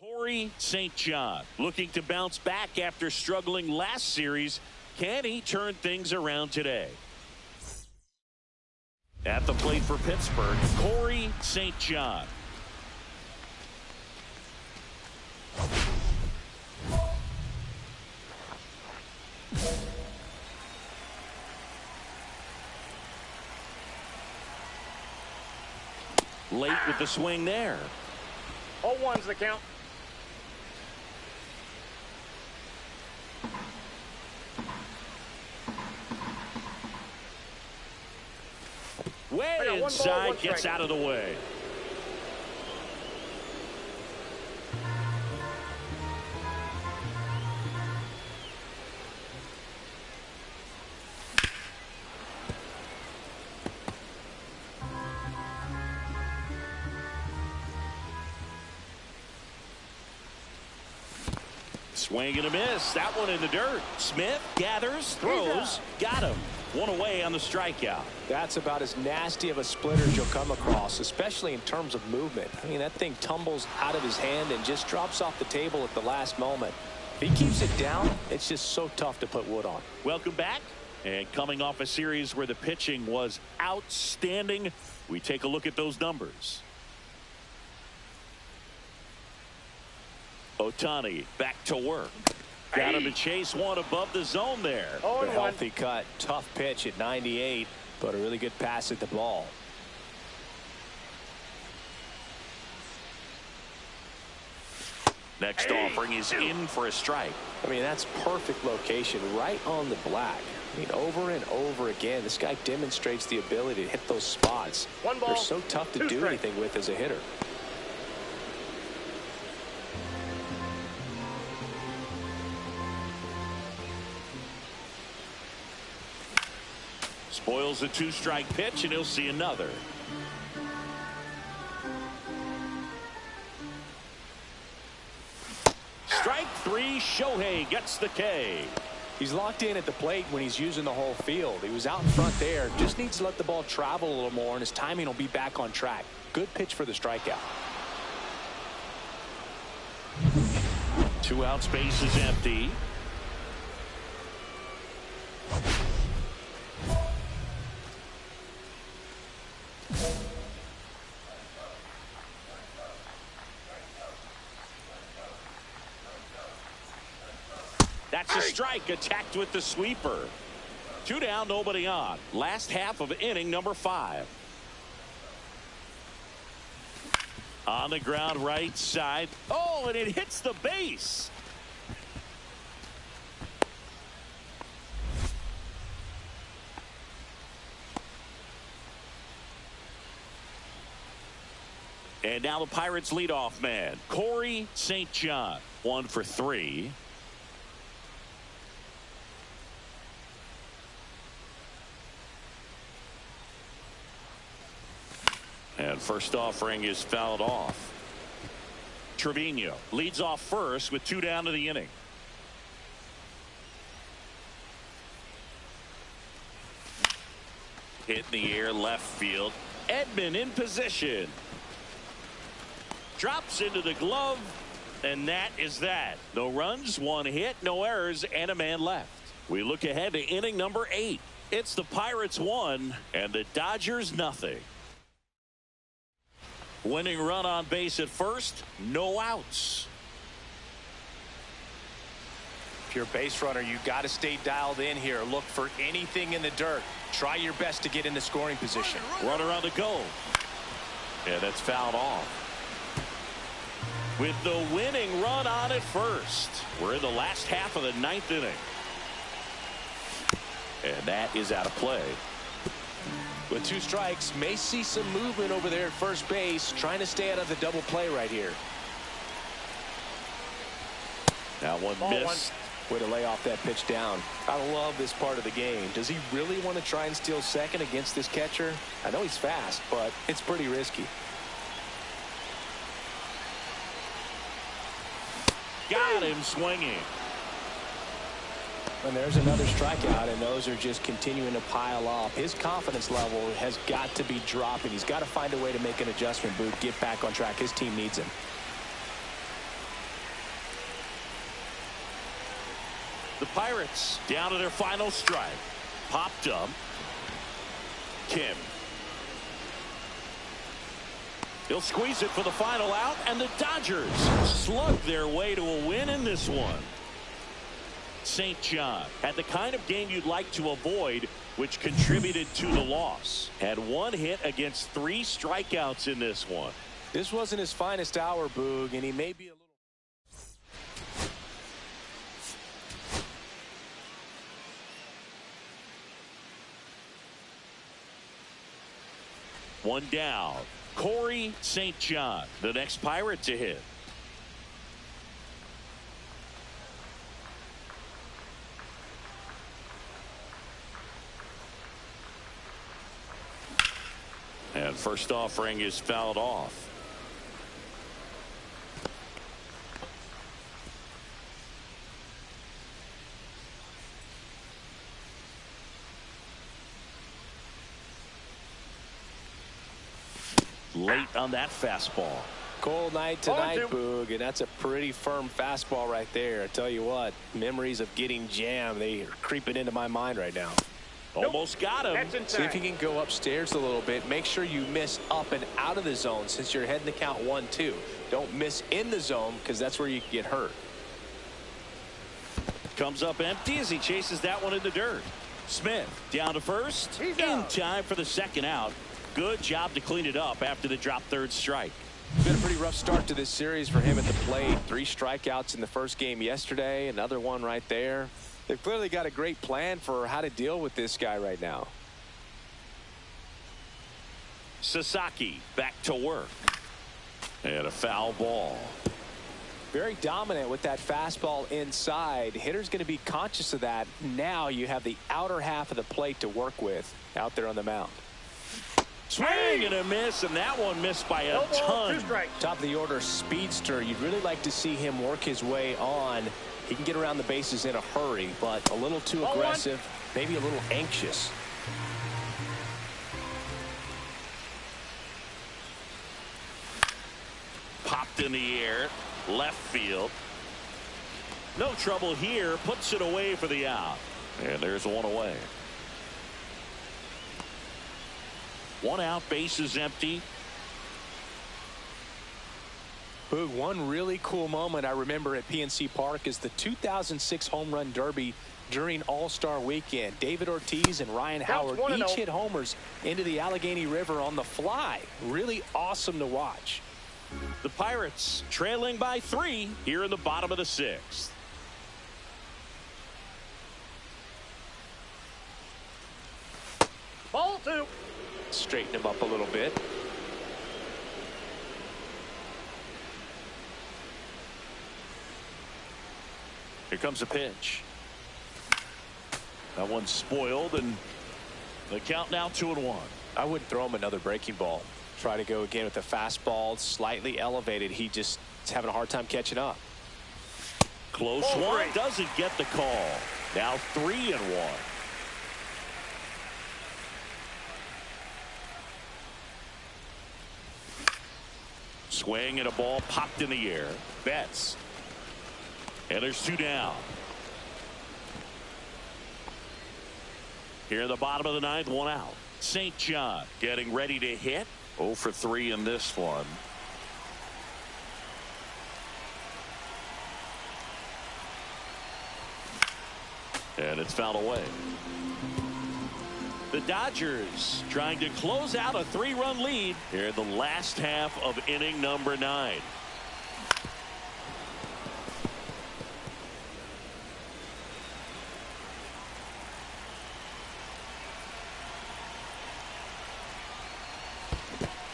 Corey St. John looking to bounce back after struggling last series. Can he turn things around today? At the plate for Pittsburgh, Corey St. John. Late with the swing there. 0-1's the count. Way inside, gets out of the way. Swing and a miss. That one in the dirt. Smith gathers, throws, got him. One away on the strikeout. That's about as nasty of a splitter as you'll come across, especially in terms of movement. I mean, that thing tumbles out of his hand and just drops off the table at the last moment. If he keeps it down, it's just so tough to put wood on. Welcome back. And coming off a series where the pitching was outstanding, we take a look at those numbers. Ohtani back to work. Got him to chase one above the zone there. A healthy cut. Tough pitch at 98, but a really good pass at the ball. Next offering is in for a strike. I mean, that's perfect location right on the black. I mean, over and over again, this guy demonstrates the ability to hit those spots. They're so tough to do anything with as a hitter. Spoils a two-strike pitch, and he'll see another. Strike three, Shohei gets the K. He's locked in at the plate when he's using the whole field. He was out in front there. Just needs to let the ball travel a little more, and his timing will be back on track. Good pitch for the strikeout. 2 outs, base is empty. That's a strike, attacked with the sweeper. 2 down, nobody on. Last half of inning number 5. On the ground, right side. Oh, and it hits the base. And now the Pirates leadoff man, Corey St. John. 1 for 3. And first offering is fouled off. Trevino leads off first with 2 down to the inning. Hit in the air, left field. Edman in position. Drops into the glove, and that is that. No runs, 1 hit, no errors, and a man left. We look ahead to inning number 8. It's the Pirates 1 and the Dodgers nothing. Winning run on base at first, no outs. If you're a base runner, you got to stay dialed in here. Look for anything in the dirt. Try your best to get into scoring position. Runner on the go. And that's fouled off. With the winning run on at first. We're in the last half of the 9th inning. And that is out of play. With 2 strikes, may see some movement over there at first base, trying to stay out of the double play right here. Now one missed. Way to lay off that pitch down. I love this part of the game. Does he really want to try and steal second against this catcher? I know he's fast, but it's pretty risky. Got him swinging. And there's another strikeout, and those are just continuing to pile up. His confidence level has got to be dropping. He's got to find a way to make an adjustment, Boot, get back on track. His team needs him. The Pirates down to their final strike. Popped up. Kim. He'll squeeze it for the final out, and the Dodgers slug their way to a win in this one. St. John had the kind of game you'd like to avoid, which contributed to the loss. Had one hit against 3 strikeouts in this one. This wasn't his finest hour, Boog, and he may be a little... One down. Corey St. John, the next Pirate to hit. And first offering is fouled off. Late on that fastball. Cold night tonight, Boog, and that's a pretty firm fastball right there. I tell you what, memories of getting jammed, they are creeping into my mind right now. Almost got him. See if you can go upstairs a little bit. Make sure you miss up and out of the zone since you're heading to count 1-2. Don't miss in the zone because that's where you can get hurt. Comes up empty as he chases that one in the dirt. Smith down to first. In time for the second out. Good job to clean it up after the drop third strike. Been a pretty rough start to this series for him at the plate. 3 strikeouts in the first game yesterday. Another one right there. They've clearly got a great plan for how to deal with this guy right now. Sasaki back to work. And a foul ball. Very dominant with that fastball inside. Hitter's going to be conscious of that. Now you have the outer half of the plate to work with out there on the mound. Swing and a miss, and that one missed by a ton. Top of the order speedster. You'd really like to see him work his way on. He can get around the bases in a hurry, but a little too aggressive, maybe a little anxious. Popped in the air, left field. No trouble here, puts it away for the out. And there's one away. 1 out, base is empty. Boog, one really cool moment I remember at PNC Park is the 2006 Home Run Derby during All-Star Weekend. David Ortiz and Ryan Howard each hit homers into the Allegheny River on the fly. Really awesome to watch. The Pirates trailing by 3 here in the bottom of the 6th. Ball 2. Straighten him up a little bit. Here comes a pitch. That one's spoiled, and the count now 2-1. I wouldn't throw him another breaking ball. Try to go again with the fastball, slightly elevated. He just is having a hard time catching up. Close one, doesn't get the call. Now 3-1. Swing and a ball popped in the air. Betts. And there's 2 down. Here in the bottom of the 9th, 1 out. St. John getting ready to hit. 0 for 3 in this one. And it's fouled away. The Dodgers trying to close out a 3-run lead here in the last half of inning number 9.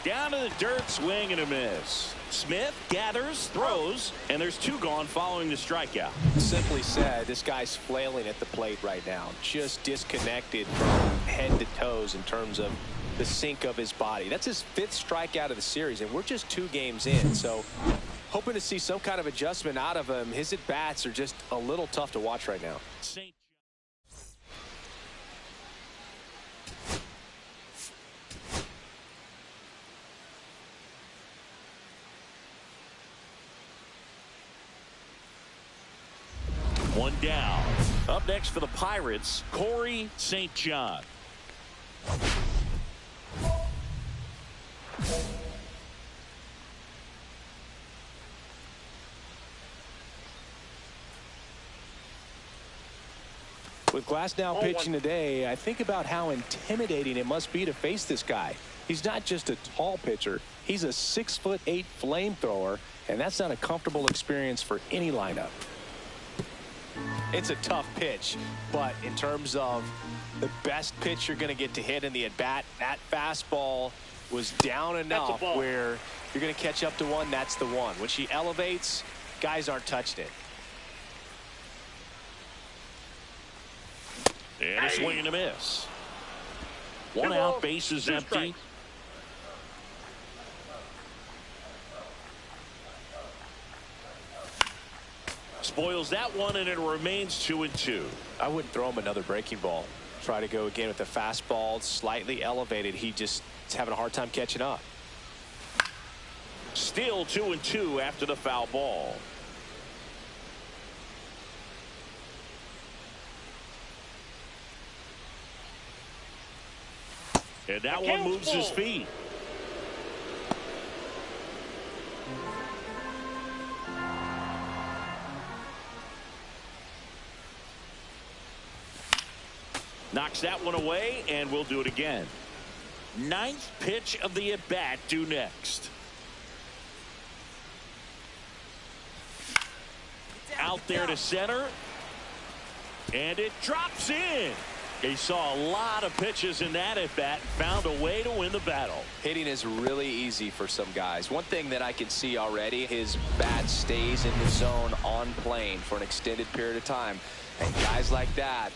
Down to the dirt, swing and a miss. Smith gathers, throws, and there's 2 gone following the strikeout. Simply said, this guy's flailing at the plate right now. Just disconnected from head to toes in terms of the sink of his body. That's his 5th strikeout of the series, and we're just 2 games in. So hoping to see some kind of adjustment out of him. His at-bats are just a little tough to watch right now. One down. Up next for the Pirates, Corey St. John. With Glasnow pitching today, I think about how intimidating it must be to face this guy. He's not just a tall pitcher. He's a 6'8" flamethrower, and that's not a comfortable experience for any lineup. It's a tough pitch, but in terms of the best pitch you're going to get to hit in the at-bat, that fastball was down enough where you're going to catch up to one. That's the one. When she elevates, guys aren't touching it. And a swing and a miss. One out, base is empty. Spoils that one, and it remains 2-2. I wouldn't throw him another breaking ball. Try to go again with the fastball, slightly elevated. He just is having a hard time catching up. Still 2-2 after the foul ball. And that one moves his feet. Knocks that one away, and we'll do it again. Ninth pitch of the at-bat due next. Out there to center. And it drops in. He saw a lot of pitches in that at-bat, found a way to win the battle. Hitting is really easy for some guys. One thing that I can see already, his bat stays in the zone on plane for an extended period of time. And guys like that,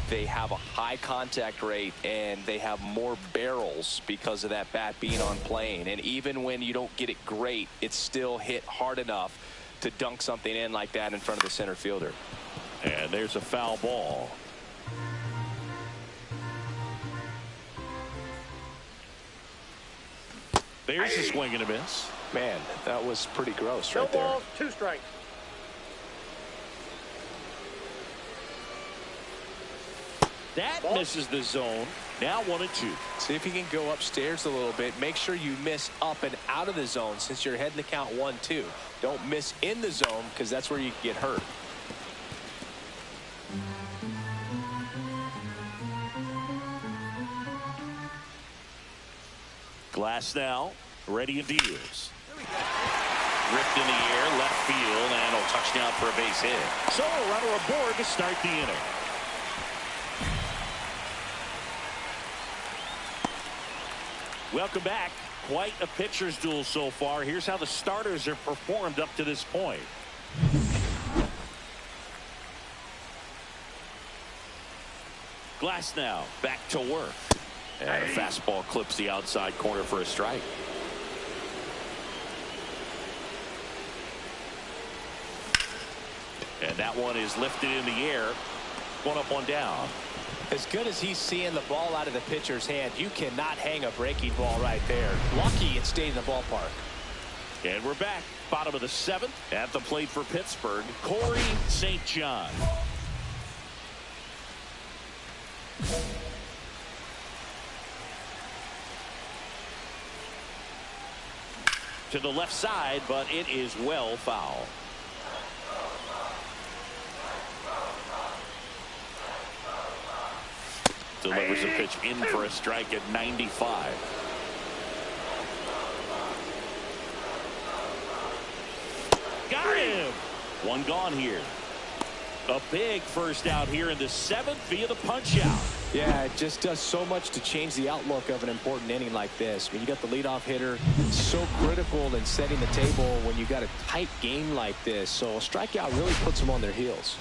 they have a high contact rate and they have more barrels because of that bat being on plane. And even when you don't get it great, it's still hit hard enough to dunk something in like that in front of the center fielder. And there's a foul ball. There's a swing and a miss. Man, that was pretty gross right there. No balls, 2 strikes. That misses the zone. Now 1-2. See if you can go upstairs a little bit. Make sure you miss up and out of the zone since you're heading to count 1-2. Don't miss in the zone because that's where you can get hurt. Glasnow ready and deals. Ripped in the air, left field, and a touchdown for a base hit. So a runner aboard to start the inning. Welcome back. Quite a pitcher's duel so far. Here's how the starters have performed up to this point. Glasnow back to work. And a fastball clips the outside corner for a strike. And that one is lifted in the air. One up, one down. As good as he's seeing the ball out of the pitcher's hand, you cannot hang a breaking ball right there. Lucky it stayed in the ballpark. And we're back. Bottom of the 7th. At the plate for Pittsburgh, Corey St. John. To the left side, but it is well foul. Delivers a pitch in for a strike at 95. Got him. One gone here. A big first out here in the 7th via the punch out. Yeah, it just does so much to change the outlook of an important inning like this. When you got the leadoff hitter, so critical in setting the table when you got a tight game like this. So a strikeout really puts them on their heels.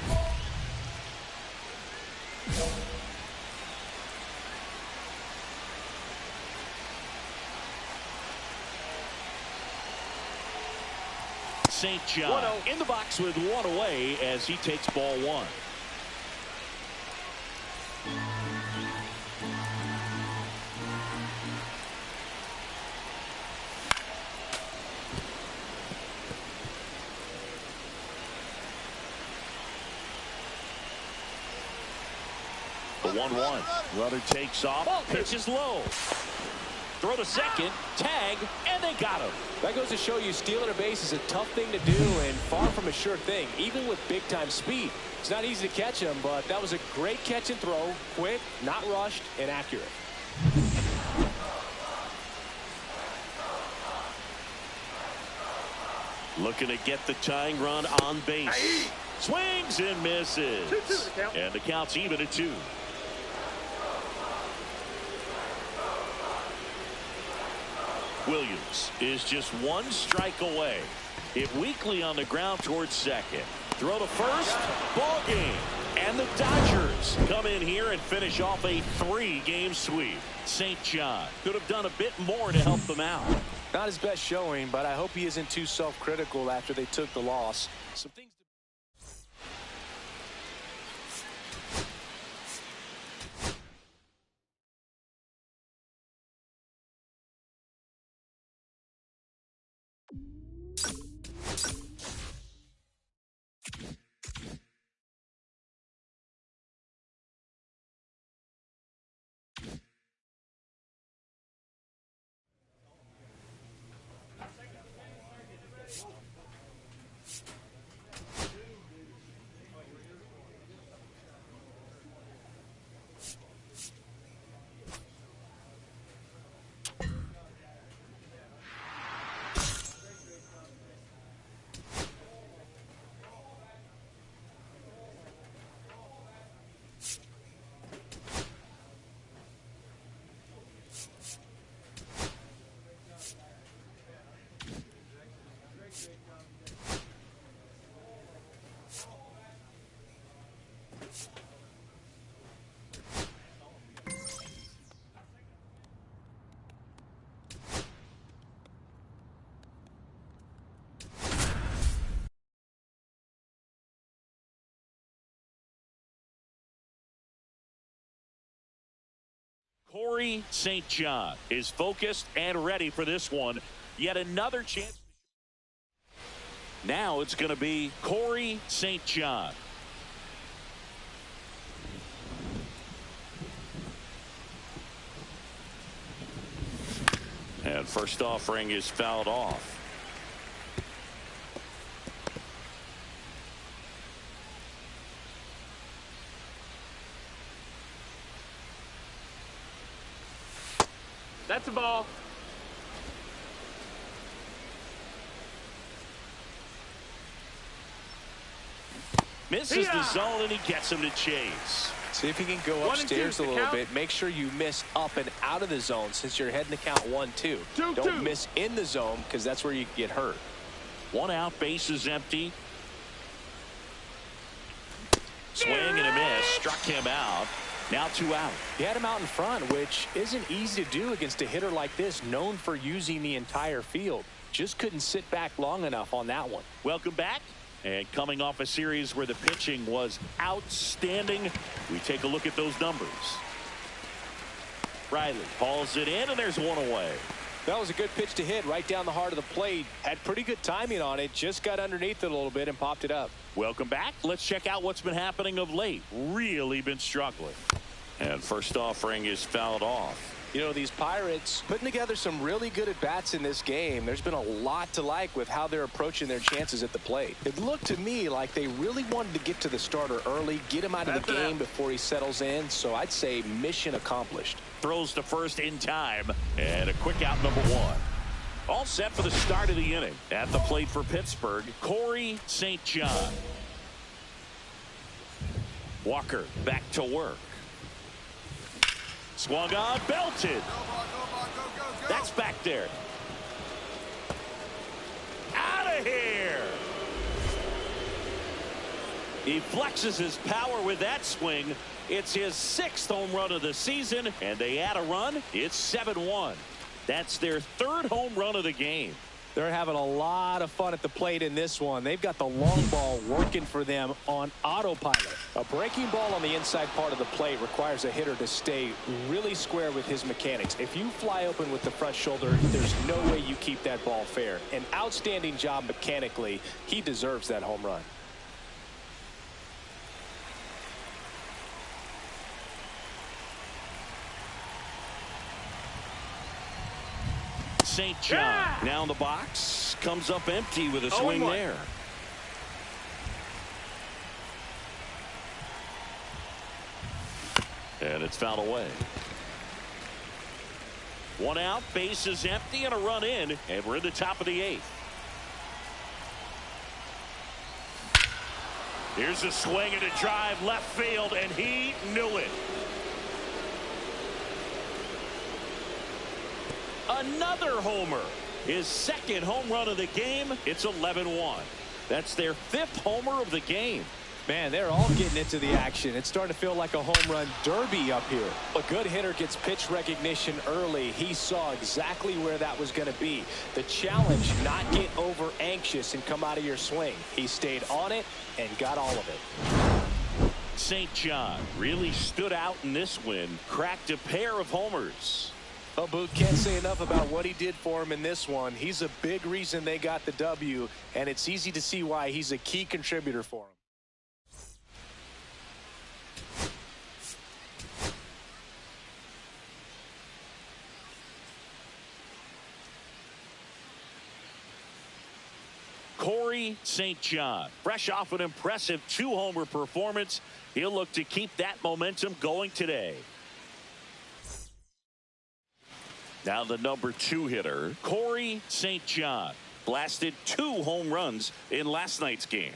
St. John in the box with one away as he takes ball 1. The 1-1. Runner takes off. Pitch is low. Throw to second. Tag. And they got him. That goes to show you stealing a base is a tough thing to do and far from a sure thing, even with big-time speed. It's not easy to catch him, but that was a great catch and throw. Quick, not rushed, and accurate. Looking to get the tying run on base. Swings and misses. 2-2 the count. And the count's even at 2. Williams is just 1 strike away. Hit weakly on the ground towards second. Throw to first. Ball game. And the Dodgers come in here and finish off a 3-game sweep. St. John could have done a bit more to help them out. Not his best showing, but I hope he isn't too self-critical after they took the loss. Some things. Corey St. John is focused and ready for this one. Yet another chance. Now it's going to be Corey St. John. And first offering is fouled off. That's a ball. Misses the zone, and he gets him to chase. See if he can go upstairs a little bit. Make sure you miss up and out of the zone since you're heading to count 1-2. Don't miss in the zone because that's where you get hurt. 1 out, base is empty. Swing and a miss. Struck him out. Now 2 out. He had him out in front, which isn't easy to do against a hitter like this, known for using the entire field. Just couldn't sit back long enough on that one. Welcome back. And coming off a series where the pitching was outstanding, we take a look at those numbers. Riley hauls it in, and there's 1 away. That was a good pitch to hit right down the heart of the plate. Had pretty good timing on it. Just got underneath it a little bit and popped it up. Welcome back. Let's check out what's been happening of late. Really been struggling. And first offering is fouled off. You know, these Pirates putting together some really good at-bats in this game. There's been a lot to like with how they're approaching their chances at the plate. It looked to me like they really wanted to get to the starter early, get him out of the game before he settles in. So I'd say mission accomplished. Throws to first in time, and a quick out, number 1. All set for the start of the inning. At the plate for Pittsburgh, Corey St. John. Walker back to work. Swung on, belted. That's back there. Out of here. He flexes his power with that swing. It's his 6th home run of the season, and they add a run. It's 7-1. That's their 3rd home run of the game. They're having a lot of fun at the plate in this one. They've got the long ball working for them on autopilot. A breaking ball on the inside part of the plate requires a hitter to stay really square with his mechanics. If you fly open with the front shoulder, there's no way you keep that ball fair. An outstanding job mechanically. He deserves that home run. St. John. Now in the box. Comes up empty with a swing there. And it's fouled away. One out, base is empty, and a run in, and we're in the top of the 8th. Here's a swing and a drive left field, and he knew it. Another homer. His second home run of the game. It's 11-1. That's their 5th homer of the game. Man, they're all getting into the action. It's starting to feel like a home run derby up here. A good hitter gets pitch recognition early. He saw exactly where that was going to be. The challenge, not get over anxious and come out of your swing. He stayed on it and got all of it. St. John really stood out in this win. Cracked a pair of homers. Oh, Boot, can't say enough about what he did for him in this one. He's a big reason they got the W, and it's easy to see why he's a key contributor for him. Corey St. John, fresh off an impressive 2-homer performance. He'll look to keep that momentum going today. Now the number 2 hitter, Corey St. John, blasted 2 home runs in last night's game.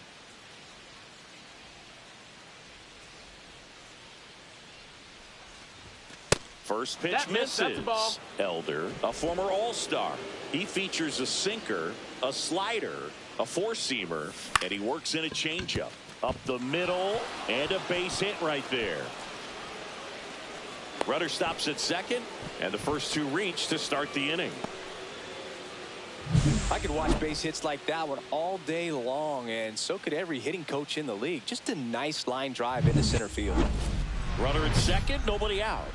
First pitch misses. That's a ball. Elder, a former All-Star. He features a sinker, a slider, a 4-seamer, and he works in a changeup. Up the middle, and a base hit right there. Runner stops at second, and the first 2 reach to start the inning. I could watch base hits like that one all day long, and so could every hitting coach in the league. Just a nice line drive into center field. Runner at second, nobody out.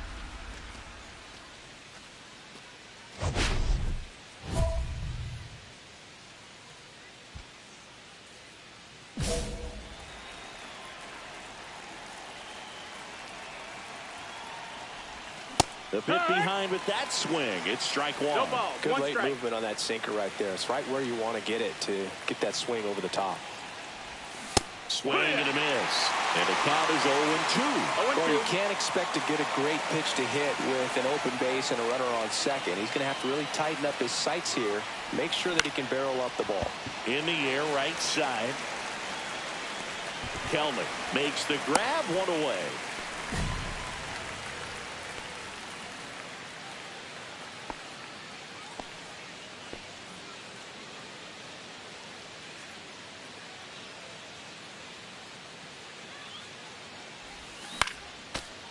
The pitch behind with that swing. It's strike 1. No ball. Good 1 late strike. movement on that sinker right there. It's right where you want to get it to get that swing over the top. Swing and a miss. And the count is 0-2. Well, you can't expect to get a great pitch to hit with an open base and a runner on second. He's going to have to really tighten up his sights here. Make sure that he can barrel up the ball. In the air, right side. Kelnick makes the grab, 1 away.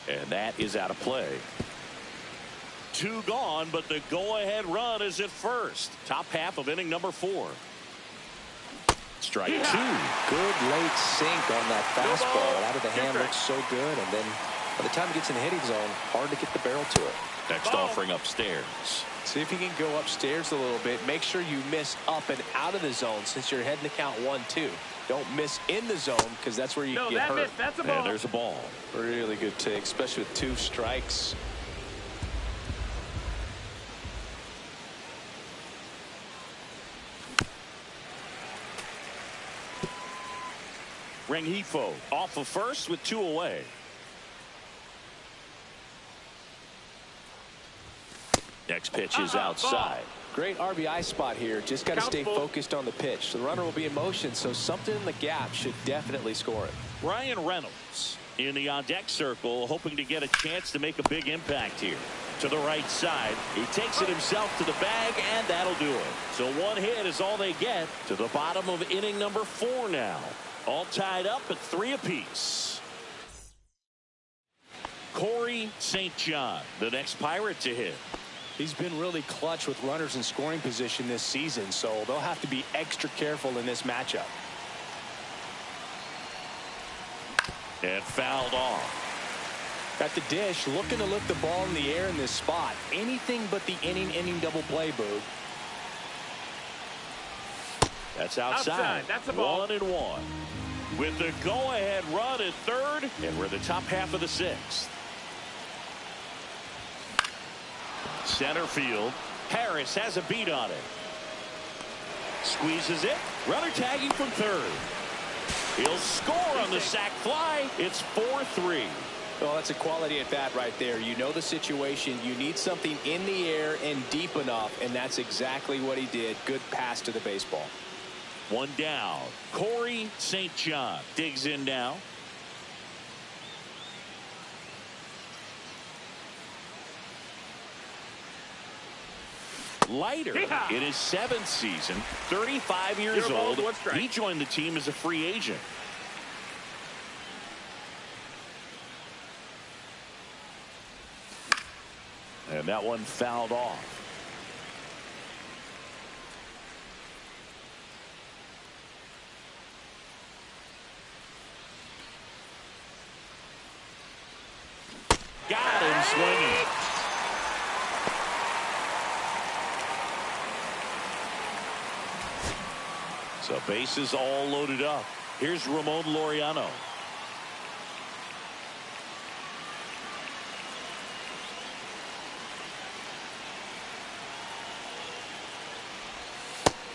And that is out of play. 2 gone, but the go-ahead run is at first. Top half of inning number 4. Strike 2. Good late sink on that fastball. Out of the hand looks so good, and then by the time it gets in the hitting zone, hard to get the barrel to it. Next offering upstairs. See if you can go upstairs a little bit. Make sure you miss up and out of the zone since you're heading to count 1-2. Don't miss in the zone because that's where you get hurt. Missed. That's a ball. And there's a ball. Really good take, especially with 2 strikes. Rengifo off of first with 2 away. Next pitch is outside. Great RBI spot here. Just got to stay focused on the pitch. The runner will be in motion, so something in the gap should definitely score it. Ryan Reynolds in the on-deck circle, hoping to get a chance to make a big impact here. To the right side. He takes it himself to the bag, and that'll do it. So 1 hit is all they get to the bottom of inning number 4 now. All tied up at 3 apiece. Corey St. John, the next Pirate to hit. He's been really clutch with runners in scoring position this season, so they'll have to be extra careful in this matchup. And fouled off. At the dish, looking to lift the ball in the air in this spot. Anything but the inning double play, Boog. That's outside. That's a ball. 1-1. With the go-ahead run at third, and we're the top half of the 6th. Center field. Harris has a beat on it. Squeezes it. Runner tagging from third. He'll score on the sac fly. It's 4-3. Well, that's a quality at bat right there. You know the situation. You need something in the air and deep enough, and that's exactly what he did. Good pass to the baseball. One down. Corey St. John digs in now. Leiter in his 7th season, 35 years old. He joined the team as a free agent. And that one fouled off. Got him swinging. So bases all loaded up. Here's Ramon Laureano.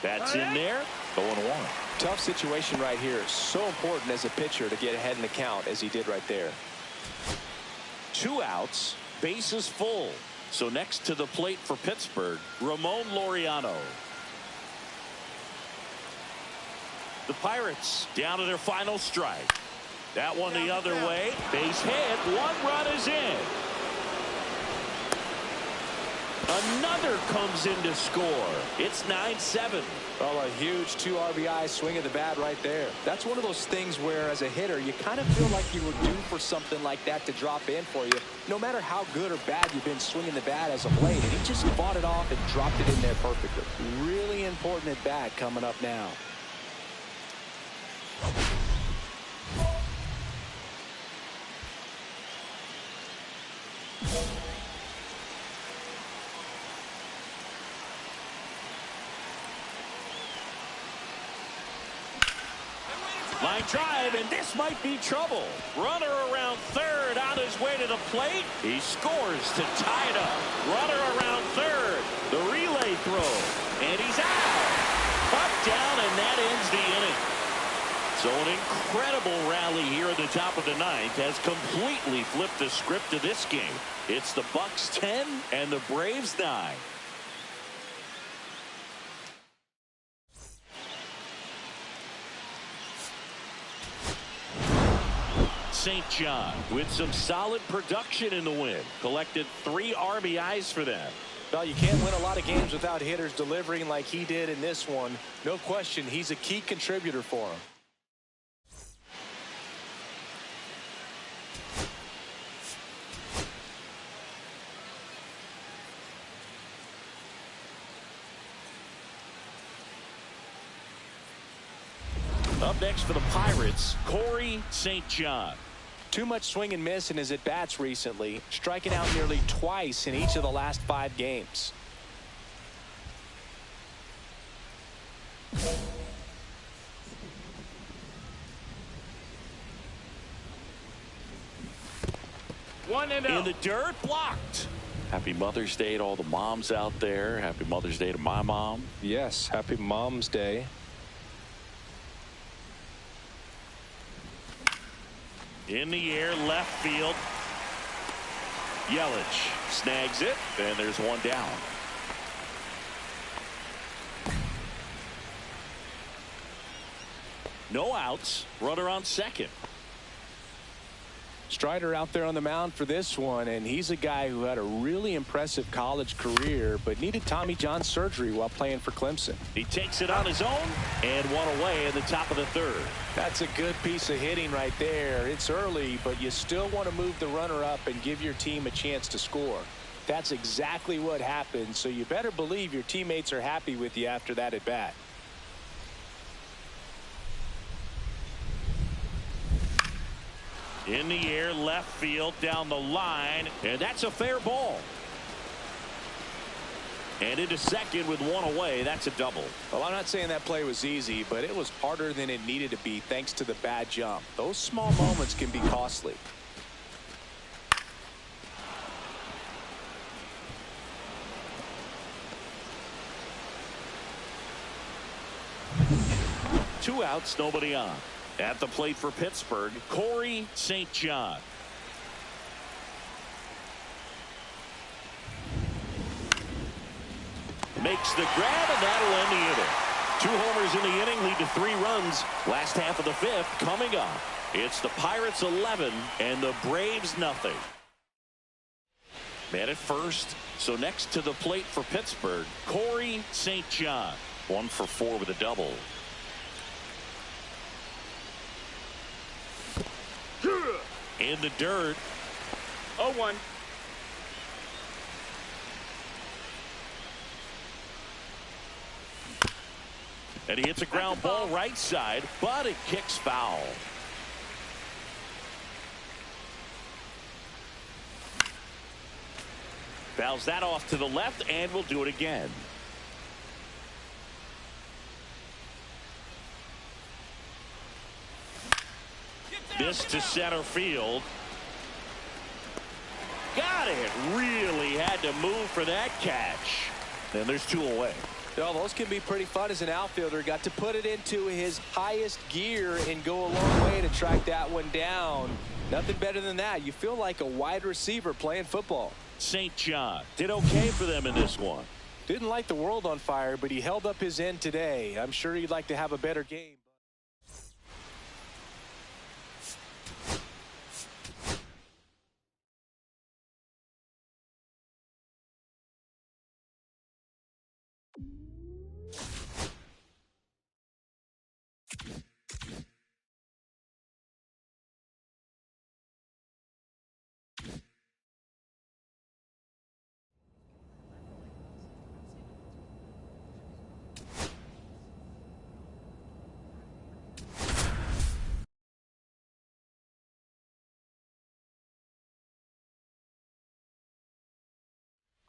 That's in there. 0-1. Tough situation right here. So important as a pitcher to get ahead in the count as he did right there. 2 outs, bases full. So next to the plate for Pittsburgh, Ramon Laureano. The Pirates down to their final strike. That one the other way. Base hit. 1 run is in. Another comes in to score. It's 9-7. Well, a huge 2 RBI swing of the bat right there. That's one of those things where, as a hitter, you kind of feel like you were due for something like that to drop in for you, no matter how good or bad you've been swinging the bat as of late. And he just fought it off and dropped it in there perfectly. Really important at bat coming up now. Line drive, and this might be trouble. Runner around third on his way to the plate. He scores to tie it up. Runner around third. The relay throw, and he's out. Up, down, and that ends the inning. So an incredible rally here at the top of the 9th has completely flipped the script of this game. It's the Bucks 10 and the Braves 9. St. John with some solid production in the win. Collected 3 RBIs for them. Well, you can't win a lot of games without hitters delivering like he did in this one. No question, he's a key contributor for him. Up next for the Pirates, Corey St. John. Too much swing and miss in his at-bats recently, striking out nearly twice in each of the last 5 games. In the dirt, blocked. Happy Mother's Day to all the moms out there. Happy Mother's Day to my mom. Yes, happy Mom's Day. In the air, left field. Yelich snags it, and there's 1 down. No outs. Runner on second. Strider out there on the mound for this one, and he's a guy who had a really impressive college career but needed Tommy John surgery while playing for Clemson. He takes it on his own and 1 away in the top of the 3rd. That's a good piece of hitting right there. It's early, but you still want to move the runner up and give your team a chance to score. That's exactly what happened, so you better believe your teammates are happy with you after that at bat. In the air, left field, down the line, and that's a fair ball. And into second with 1 away. That's a double. Well, I'm not saying that play was easy, but it was harder than it needed to be thanks to the bad jump. Those small moments can be costly. 2 outs, nobody on. At the plate for Pittsburgh, Corey St. John. Makes the grab, and that'll end the inning. 2 homers in the inning lead to 3 runs. Last half of the 5th coming up. It's the Pirates 11 and the Braves nothing. Man at first. So next to the plate for Pittsburgh, Corey St. John. 1 for 4 with a double. In the dirt. 0-1. And he hits a ground ball right side, but it kicks foul. Fouls that off to the left, and we'll do it again. This to center field. Got it. Really had to move for that catch. And there's 2 away. You know, those can be pretty fun as an outfielder. Got to put it into his highest gear and go a long way to track that one down. Nothing better than that. You feel like a wide receiver playing football. St. John did okay for them in this one. Didn't light the world on fire, but he held up his end today. I'm sure he'd like to have a better game.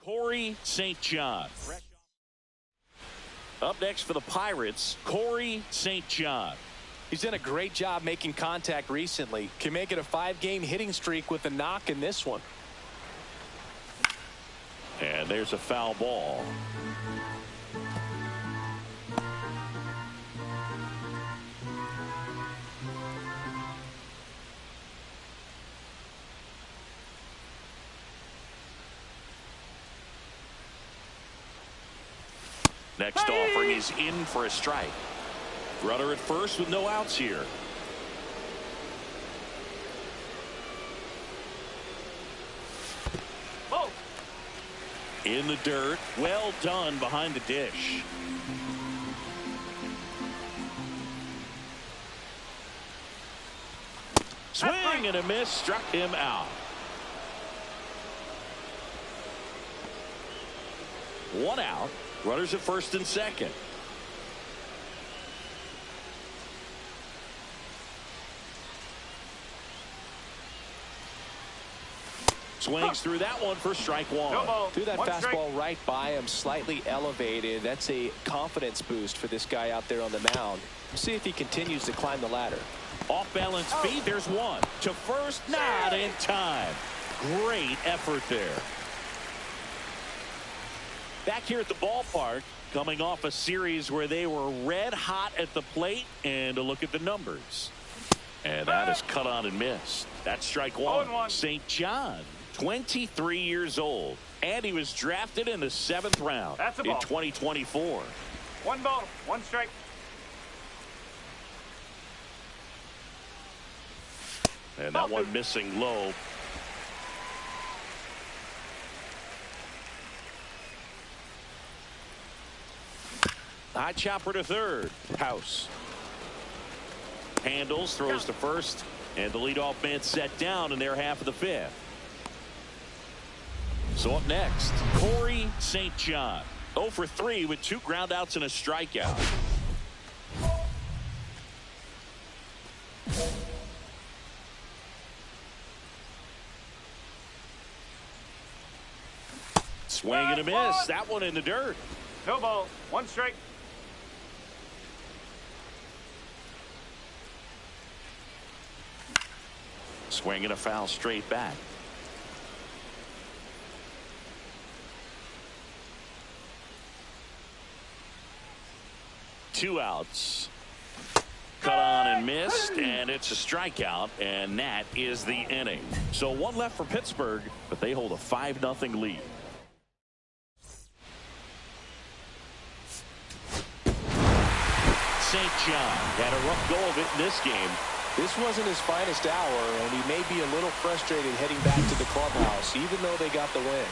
Corey St. John. Up next for the Pirates, Corey St. John. He's done a great job making contact recently. Can make it a 5-game hitting streak with a knock in this one. And there's a foul ball. Next offering is in for a strike. Runner at first with no outs here. Oh. In the dirt. Well done behind the dish. Swing and a miss. Struck him out. 1 out. Runners at first and second. Swings through that one for strike 1. Threw that fastball right by him, slightly elevated. That's a confidence boost for this guy out there on the mound. We'll see if he continues to climb the ladder. Off balance feet. There's 1 to first. Not in time. Great effort there. Back here at the ballpark, coming off a series where they were red hot at the plate, and a look at the numbers. And that is cut on and missed. That's strike 1. St. John, 23 years old, and he was drafted in the 7th round in 2024. 1 ball, 1 strike. And that one missing low. High chopper to third. House handles, throws to first, and the leadoff man set down in their half of the 5th. So up next, Corey St. John, 0 for 3 with 2 groundouts and a strikeout. Swing and a miss. That one in the dirt. No ball, 1 strike. Swing and a foul straight back. Two outs. and missed, and it's a strikeout, and that is the inning. So one left for Pittsburgh, but they hold a 5-0 lead. St. John had a rough go of it in this game. This wasn't his finest hour, and he may be a little frustrated heading back to the clubhouse, even though they got the win.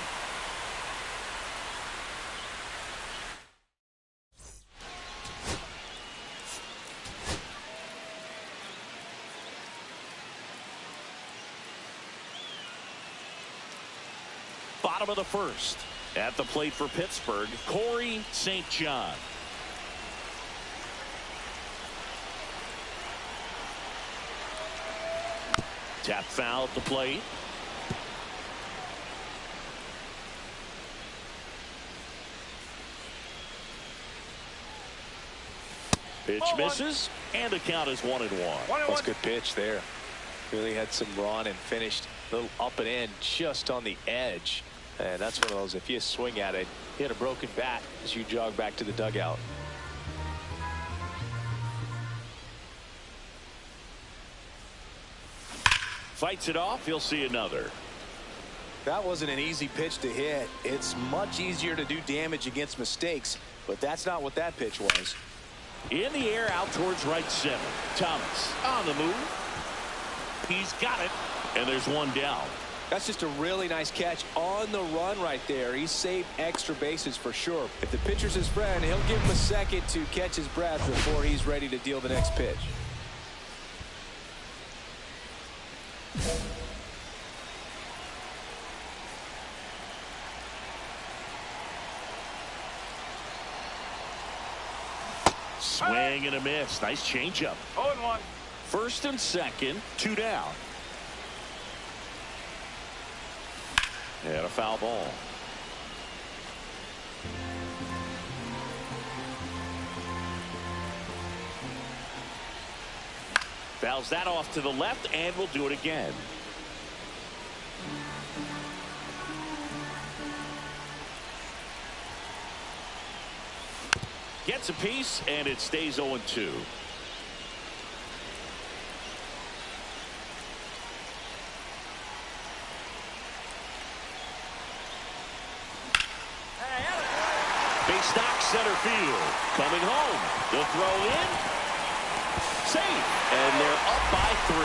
Bottom of the first. At the plate for Pittsburgh, Corey St. John. Tap foul at the plate. Pitch misses, and the count is 1-1. That's a good pitch there. Really had some run and finished a little up and in just on the edge. And that's one of those, if you swing at it, hit a broken bat as you jog back to the dugout. Fights it off. He'll see another. That wasn't an easy pitch to hit. It's much easier to do damage against mistakes, but that's not what that pitch was. In the air, out towards right center. Thomas on the move. He's got it, and there's one down. That's just a really nice catch on the run right there. He saved extra bases for sure. If the pitcher's his friend, he'll give him a second to catch his breath before he's ready to deal the next pitch. Swing and a miss. Nice changeup. 0-1. First and second, 2 down. And a foul ball. Fouls that off to the left, and we'll do it again. Gets a piece, and it stays 0-2. Base knock, center field. Coming home. The throw in. Safe. And they're up by 3.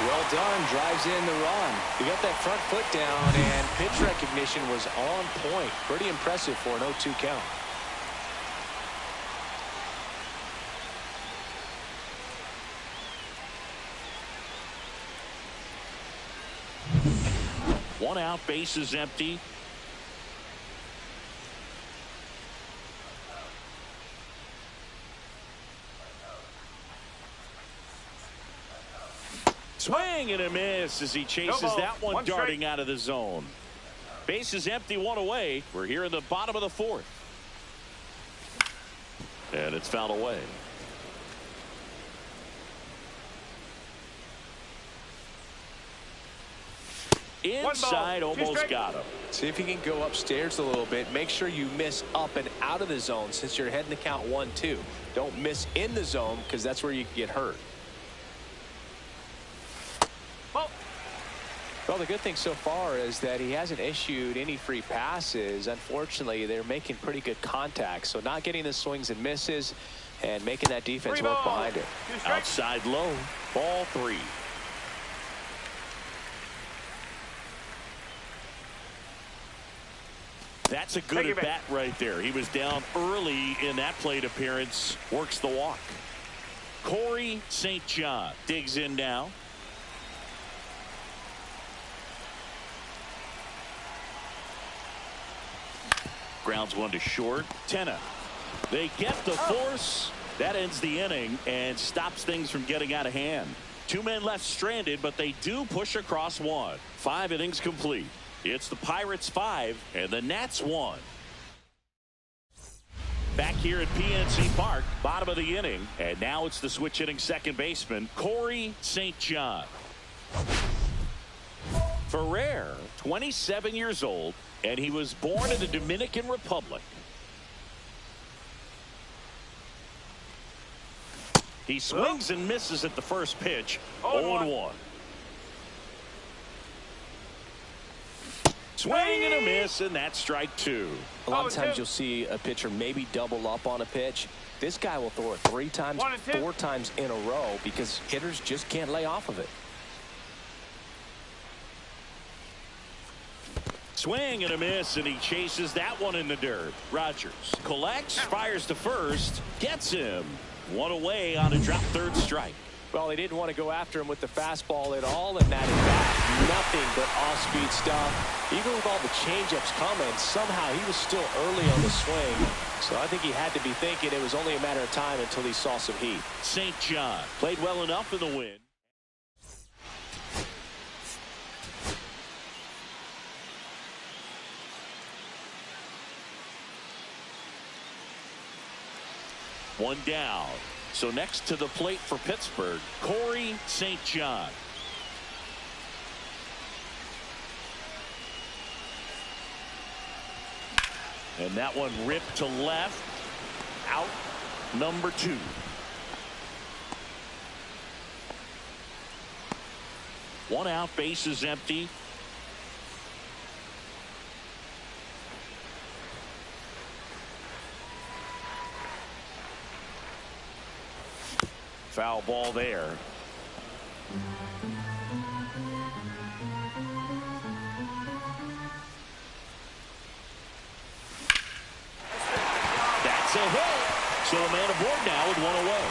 Well done. Drives in the run. He got that front foot down, and pitch recognition was on point. Pretty impressive for an 0-2 count. One out, base is empty. Swing and a miss as he chases that one darting out of the zone. Base is empty, 1 away. We're here in the bottom of the 4th. And it's fouled away. Inside, almost got him. See if you can go upstairs a little bit. Make sure you miss up and out of the zone since you're heading to count 1-2. Don't miss in the zone because that's where you can get hurt. Well, the good thing so far is that he hasn't issued any free passes. Unfortunately, they're making pretty good contact. So not getting the swings and misses and making that defense work behind it. Outside low, ball 3. That's a good at bat right there. He was down early in that plate appearance. Works the walk. Corey St. John digs in now. Grounds one to short. Tenna. They get the force. That ends the inning and stops things from getting out of hand. 2 men left stranded, but they do push across 1. 5 innings complete. It's the Pirates 5 and the Nats 1. Back here at PNC Park, bottom of the inning, and now it's the switch hitting second baseman, Corey St. John. Ferrer, 27 years old, and he was born in the Dominican Republic. He swings and misses at the first pitch. 0-1. 0-1. Swing and a miss, and that's strike two. A lot of times you'll see a pitcher maybe double up on a pitch. This guy will throw it 3 times, 4 times in a row because hitters just can't lay off of it. Swing and a miss, and he chases that one in the dirt. Rogers collects, fires to first, gets him. One away on a drop third strike. Well, they didn't want to go after him with the fastball at all in that at bat. Nothing but off-speed stuff. Even with all the changeups coming, somehow he was still early on the swing. So I think he had to be thinking it was only a matter of time until he saw some heat. St. John played well enough in the win. One down. So next to the plate for Pittsburgh, Corey St. John. And that one ripped to left. Out number 2. One out, base is empty. Foul ball there. That's a hit. So a man aboard now with one away.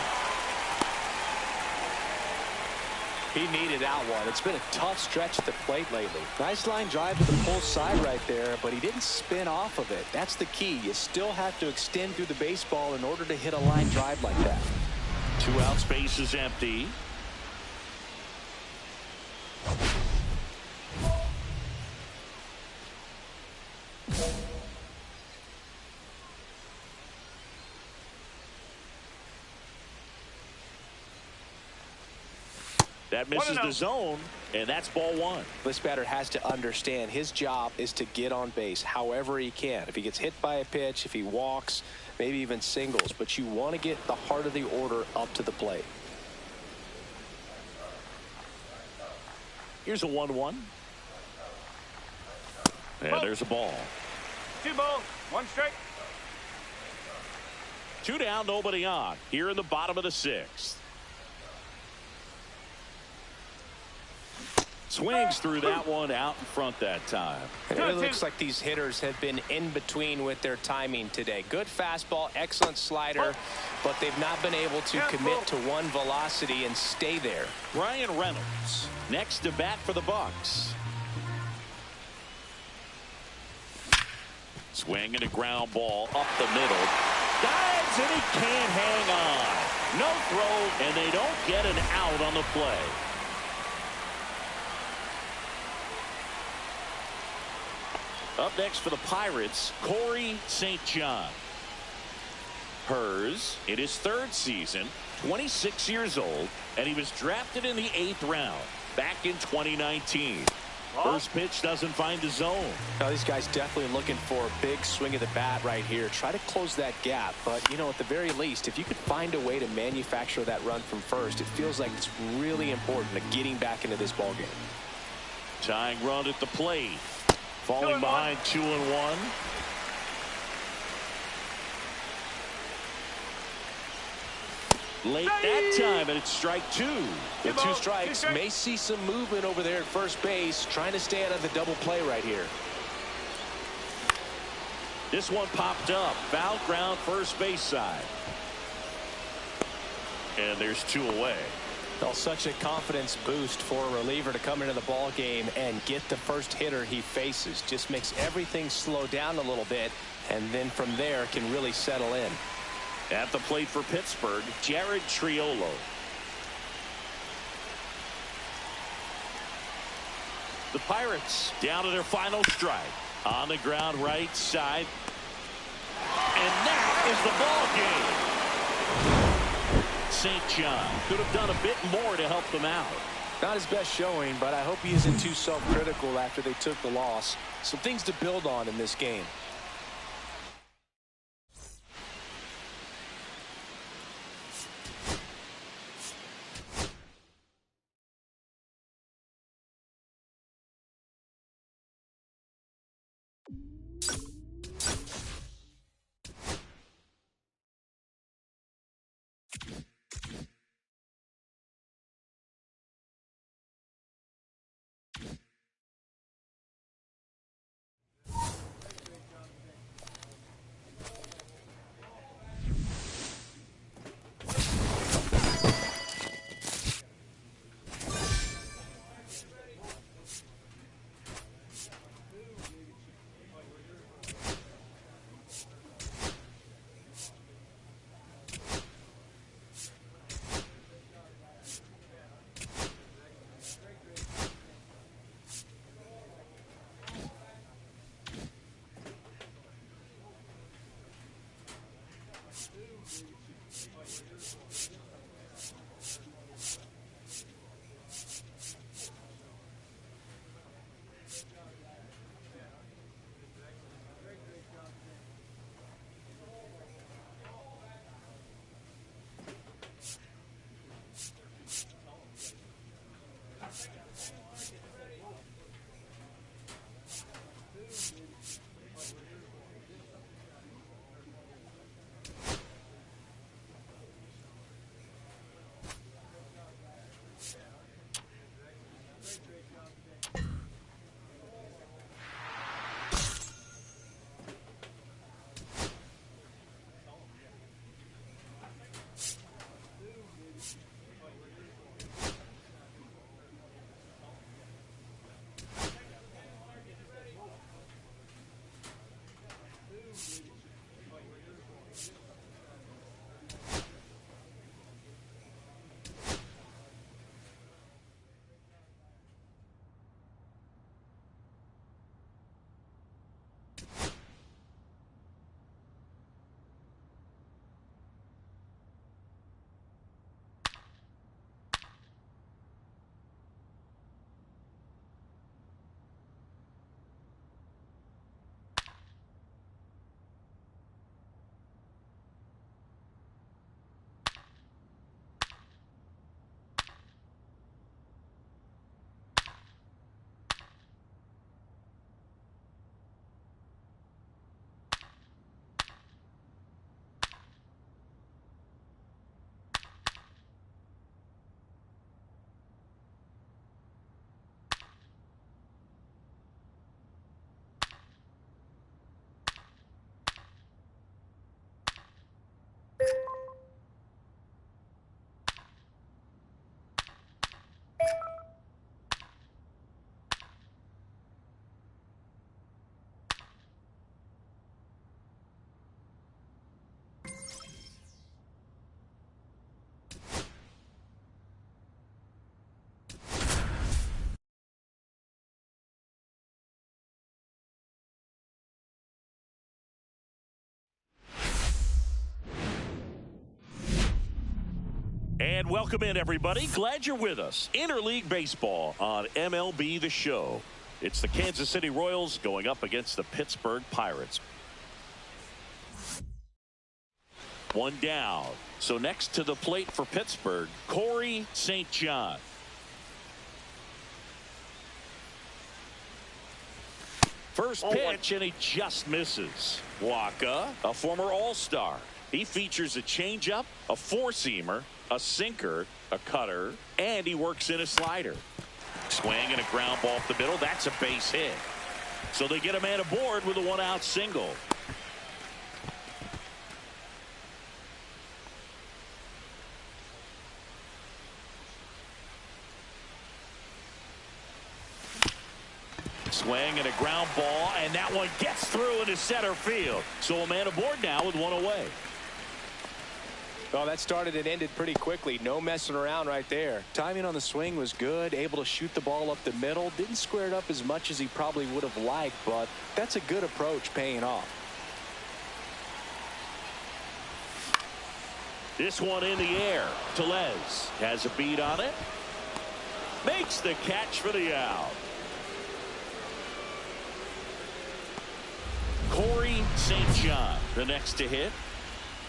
He needed out one. It's been a tough stretch at the plate lately. Nice line drive to the pull side right there, but he didn't spin off of it. That's the key. You still have to extend through the baseball in order to hit a line drive like that. 2 outs, base is empty. That misses the zone, and that's ball 1. This batter has to understand his job is to get on base however he can. If he gets hit by a pitch, if he walks, maybe even singles, but you want to get the heart of the order up to the plate. Here's a 1-1. And there's a ball. 2 balls, 1 strike. 2 down, nobody on. Here in the bottom of the 6th. Swings through that one, out in front that time. It really looks like these hitters have been in between with their timing today. Good fastball, excellent slider, but they've not been able to commit to one velocity and stay there. Ryan Reynolds next to bat for the Bucks. Swing and a ground ball up the middle. Dives and he can't hang on. No throw, and they don't get an out on the play. Up next for the Pirates, Corey St. John. Hers in his 3rd season, 26 years old, and he was drafted in the 8th round back in 2019. First pitch doesn't find the zone. Now, these guys definitely looking for a big swing of the bat right here. Try to close that gap, but you know, at the very least, if you could find a way to manufacture that run from first, it feels like it's really important to getting back into this ball game. Tying run at the plate. Falling behind 2-1. Late that time, and it's strike 2. With 2 strikes, may see some movement over there at first base, trying to stay out of the double play right here. This one popped up. Foul ground, first base side. And there's 2 away. Well, such a confidence boost for a reliever to come into the ball game and get the first hitter he faces. Just makes everything slow down a little bit, and then from there can really settle in. At the plate for Pittsburgh, Jared Triolo. The Pirates down to their final strike. On the ground right side. And that is the ball game. St. John could have done a bit more to help them out. Not his best showing, but I hope he isn't too self-critical after they took the loss. Some things to build on in this game. And welcome in, everybody. Glad you're with us. Interleague Baseball on MLB The Show. It's the Kansas City Royals going up against the Pittsburgh Pirates. One down. So next to the plate for Pittsburgh, Corey St. John. First pitch, and he just misses. Waka, a former All-Star. He features a changeup, a four-seamer, a sinker, a cutter, and he works in a slider. Swing and a ground ball up the middle. That's a base hit. So they get a man aboard with a one-out single. Swing and a ground ball, and that one gets through into center field. So a man aboard now with one away. Well, that started and ended pretty quickly. No messing around right there. Timing on the swing was good. Able to shoot the ball up the middle. Didn't square it up as much as he probably would have liked, but that's a good approach paying off. This one in the air. Tellez has a beat on it. Makes the catch for the out. Corey St. John, the next to hit.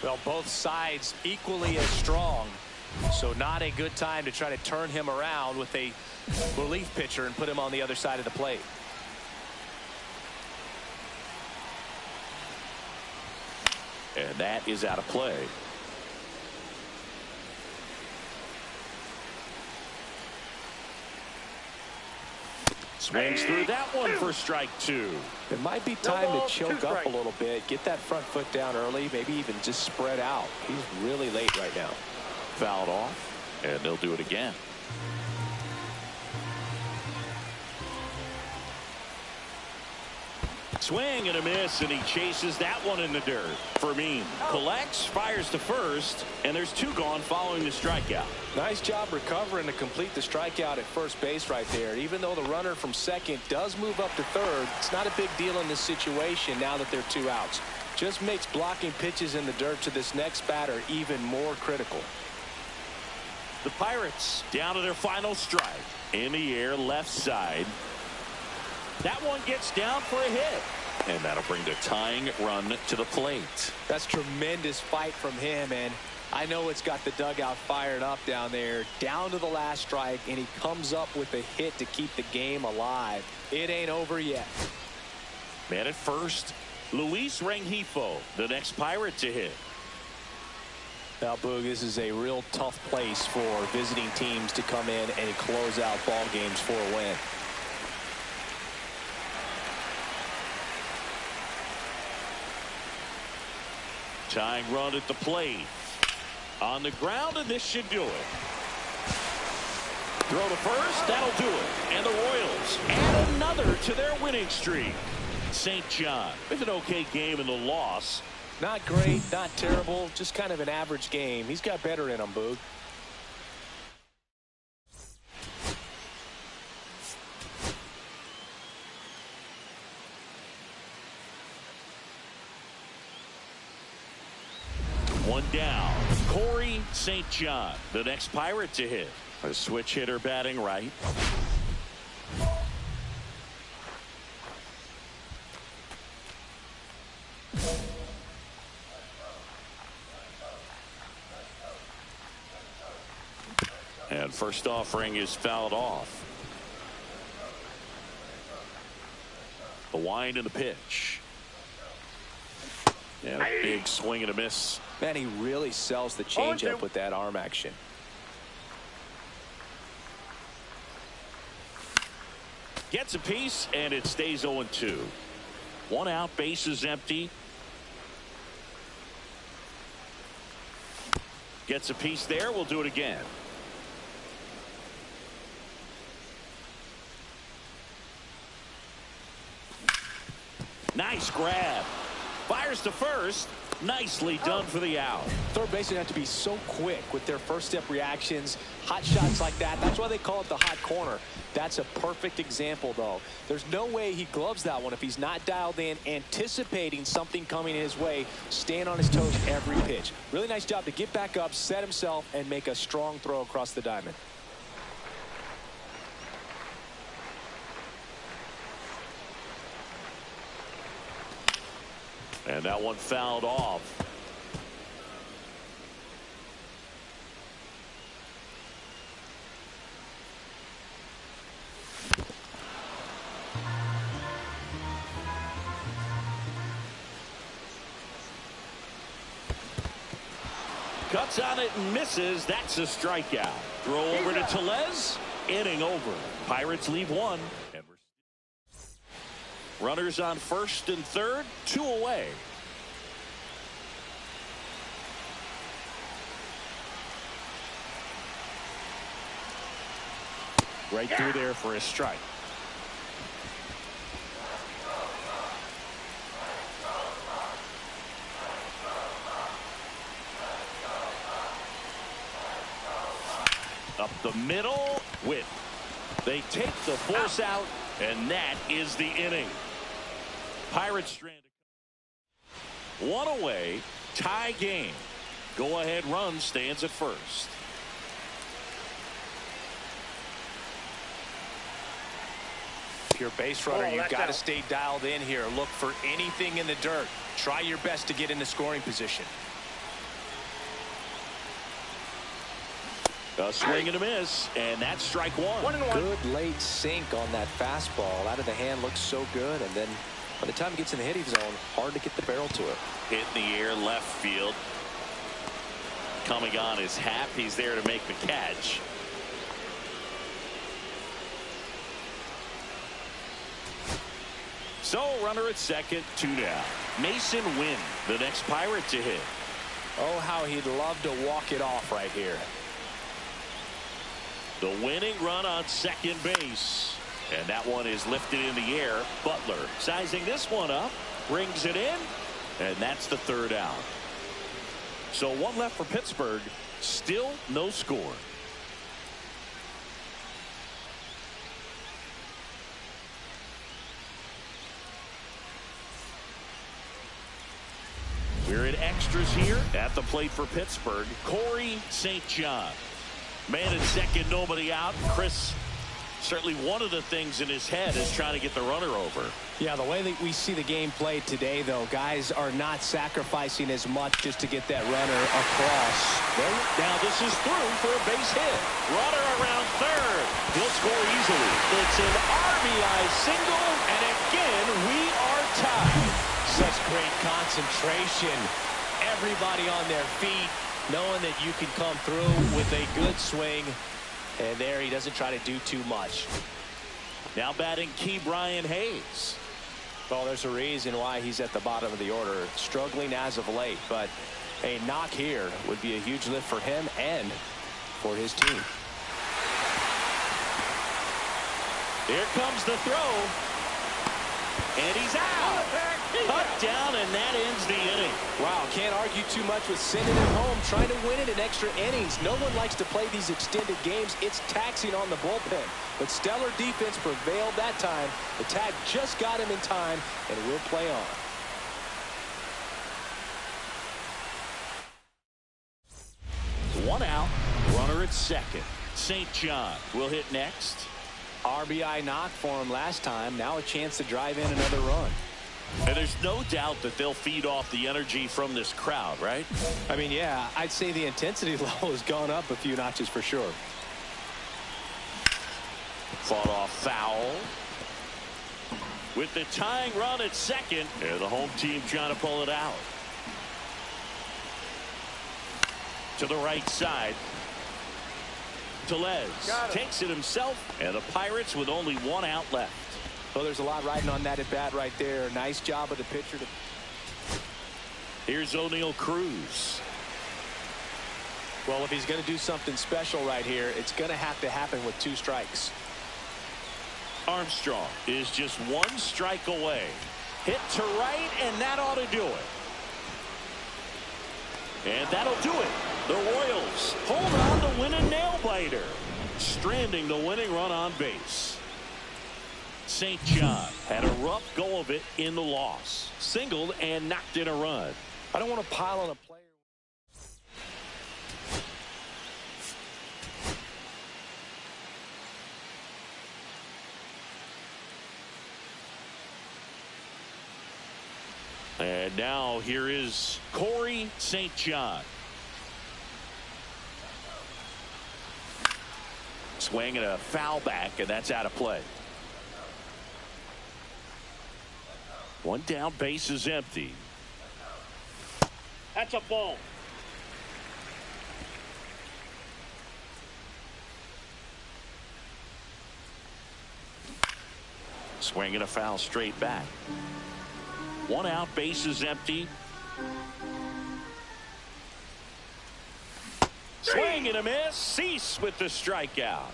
Well, both sides equally as strong, so not a good time to try to turn him around with a relief pitcher and put him on the other side of the plate. And that is out of play. Swings through that one for strike two. It might be time to choke up a little bit, get that front foot down early, maybe even just spread out. He's really late right now. Fouled off, and they'll do it again. Swing and a miss, and he chases that one in the dirt. Fermin collects, fires to first, and there's two gone following the strikeout. Nice job recovering to complete the strikeout at first base right there. Even though the runner from second does move up to third, it's not a big deal in this situation now that there are two outs. Just makes blocking pitches in the dirt to this next batter even more critical. The Pirates down to their final strike. In the air, left side. That one gets down for a hit. And that'll bring the tying run to the plate. That's tremendous fight from him, and I know it's got the dugout fired up down there. Down to the last strike, and he comes up with a hit to keep the game alive. It ain't over yet. Man at first, Luis Rengifo, the next Pirate to hit. Now, Boog, this is a real tough place for visiting teams to come in and close out ball games for a win. Tying run at the plate. On the ground, and this should do it. Throw to first, that'll do it. And the Royals add another to their winning streak. St. John with an okay game in the loss. Not great, not terrible, just kind of an average game. He's got better in him, Boog. One down. Corey St. John, the next Pirate to hit. A switch hitter batting right. And first offering is fouled off. The wind and the pitch. And a big swing and a miss. Man, he really sells the changeup with that arm action. Gets a piece, and it stays 0-2. One out, bases empty. Gets a piece there. We'll do it again. Nice grab. Fires to first. Nicely done for the out. Third basemen have to be so quick with their first step reactions. Hot shots like that. That's why they call it the hot corner. That's a perfect example, though. There's no way he gloves that one if he's not dialed in, anticipating something coming his way, staying on his toes every pitch. Really nice job to get back up, set himself, and make a strong throw across the diamond. And that one fouled off. Cuts on it and misses. That's a strikeout. Throw over to Tellez. Inning over. Pirates leave one. Runners on first and third, 2 away. Right through there for a strike. Up the middle with. They take the force out, and that is the inning. Pirates stranded. One away, tie game. Go ahead run stands at first. If you're a base runner, you've got to stay dialed in here. Look for anything in the dirt. Try your best to get in the scoring position. A swing and a miss, and that's strike one. Good late sink on that fastball. Out of the hand looks so good, and then by the time it gets in the hitting zone, hard to get the barrel to it. Hit in the air, left field. Coming on his hap. He's there to make the catch. So, runner at second, 2 down. Mason Wynn, the next Pirate to hit. Oh, how he'd love to walk it off right here. The winning run on second base. And that one is lifted in the air. Butler sizing this one up. Brings it in. And that's the third out. So one left for Pittsburgh. Still no score. With extras here at the plate for Pittsburgh, Corey St. John. Man at second, nobody out. Chris, certainly one of the things in his head is trying to get the runner over. Yeah, the way that we see the game played today, though, guys are not sacrificing as much just to get that runner across. Now this is through for a base hit. Runner around third. He'll score easily. It's an RBI single, and again, we are tied. Such great concentration. Everybody on their feet, knowing that you can come through with a good swing. And there he doesn't try to do too much. Now batting Key Brian Hayes. Well, there's a reason why he's at the bottom of the order. Struggling as of late, but a knock here would be a huge lift for him and for his team. Here comes the throw. And he's out. Cut down, and that ends the inning. Wow, can't argue too much with sending him home, trying to win it in extra innings. No one likes to play these extended games. It's taxing on the bullpen. But stellar defense prevailed that time. The tag just got him in time, and we'll play on. One out, runner at second. St. John will hit next. RBI knock for him last time. Now a chance to drive in another run. And there's no doubt that they'll feed off the energy from this crowd, right? I mean, yeah, I'd say the intensity level has gone up a few notches for sure. Fought off foul. With the tying run at second, and the home team trying to pull it out. To the right side. Tellez takes it himself, and the Pirates with only one out left. Well, there's a lot riding on that at bat right there. Nice job of the pitcher. Here's O'Neal Cruz. Well, if he's going to do something special right here, it's going to have to happen with 2 strikes. Armstrong is just 1 strike away. Hit to right, and that ought to do it. And that'll do it. The Royals hold on to win a nail-biter, stranding the winning run on base. St. John had a rough go of it in the loss. Singled and knocked in a run. I don't want to pile on a player. And now here is Corey St. John. Swing and a foul back, and that's out of play. 1 down, base is empty. That's a ball. Swing and a foul straight back. 1 out, base is empty. Swing and a miss. Cease with the strikeout.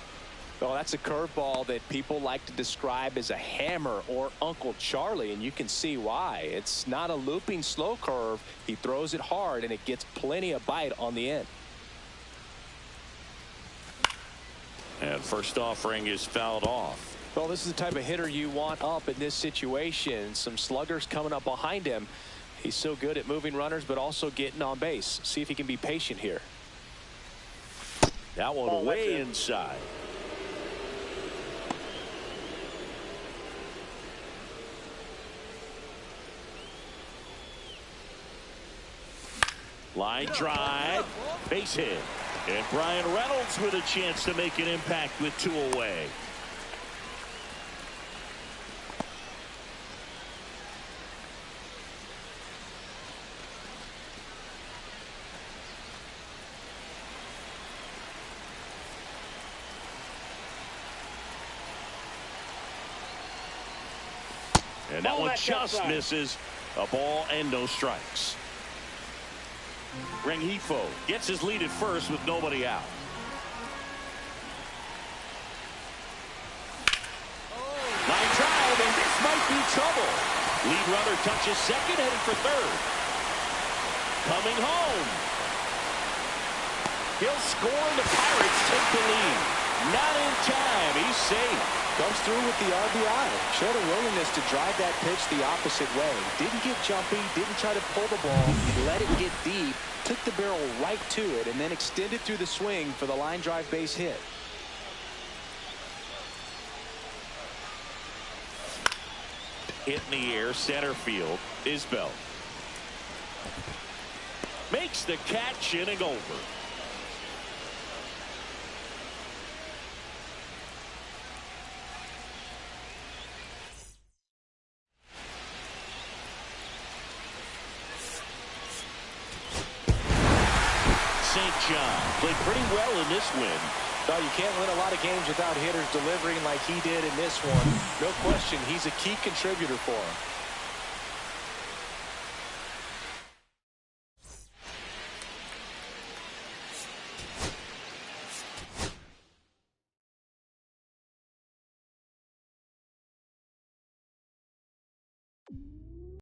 Well, that's a curveball that people like to describe as a hammer or Uncle Charlie, and you can see why. It's not a looping slow curve. He throws it hard, and it gets plenty of bite on the end. And first offering is fouled off. Well, this is the type of hitter you want up in this situation. Some sluggers coming up behind him. He's so good at moving runners, but also getting on base. See if he can be patient here. That one way inside. Line drive, base hit. And Brian Reynolds with a chance to make an impact with 2 away. And that one just misses. A ball and no strikes. Rengifo gets his lead at first with nobody out. Line drive, and this might be trouble. Lead runner touches second, headed for third. Coming home. He'll score, and the Pirates take the lead. Not in time. He's safe. Comes through with the RBI. Showed a willingness to drive that pitch the opposite way. Didn't get jumpy, didn't try to pull the ball, let it get deep, took the barrel right to it, and then extended through the swing for the line drive base hit. Hit in the air, center field, Isbell. Makes the catch, inning over. St. John played pretty well in this win. No, you can't win a lot of games without hitters delivering like he did in this one. No question, he's a key contributor for him.